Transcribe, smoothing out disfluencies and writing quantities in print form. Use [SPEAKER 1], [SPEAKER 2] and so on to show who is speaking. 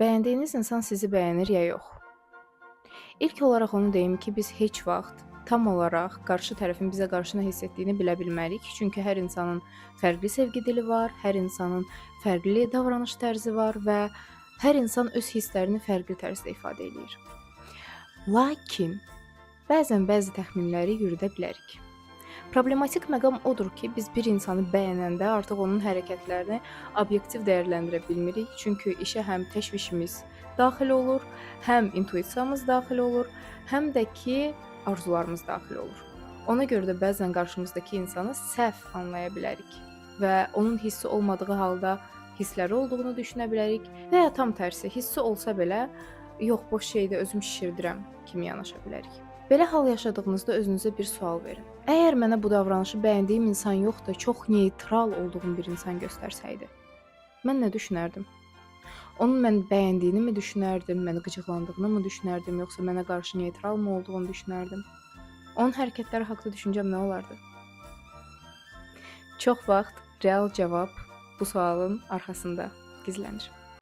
[SPEAKER 1] Bəyəndiyiniz insan sizi bəyənir ya yox? İlk olaraq onu deyim ki, biz heç vaxt tam olaraq qarşı tərəfin bizə qarşı nə hiss etdiyini bilə bilmərik. Çünki hər insanın fərqli sevgi dili var, hər insanın fərqli davranış tərzi var və hər insan öz hisslərini fərqli tərzdə ifadə eləyir. Lakin bəzən bəzi təxminləri yürüdə bilərik. Problematik məqam odur ki, biz bir insanı bəyənəndə artıq onun hərəkətlərini obyektiv dəyərləndirə bilmirik. Çünki işə həm təşvişimiz daxil olur, həm intuisiyamız daxil olur, həm də ki, arzularımız daxil olur. Ona görə də bəzən qarşımızdakı insanı səhv anlaya bilərik və onun hissi olmadığı halda hissləri olduğunu düşünə bilərik və ya tam tərsi, hissi olsa belə, yox, boş şeydir, özüm şişirdirəm kimi yanaşa bilərik. Belə hal yaşadığınızda özünüzə bir sual verin. Əgər mənə bu davranışı bəyəndiyim insan yox da çox neytral olduğum bir insan göstərsəydi, mən nə düşünərdim? Onun mən bəyəndiyini mi düşünərdim, məni qıcıqlandığını mı düşünərdim, yoxsa mənə qarşı neytral mı olduğunu düşünərdim? Onun hərəkətləri haqqında düşüncəm nə olardı? Çox vaxt real cavab bu sualın arxasında gizlənir.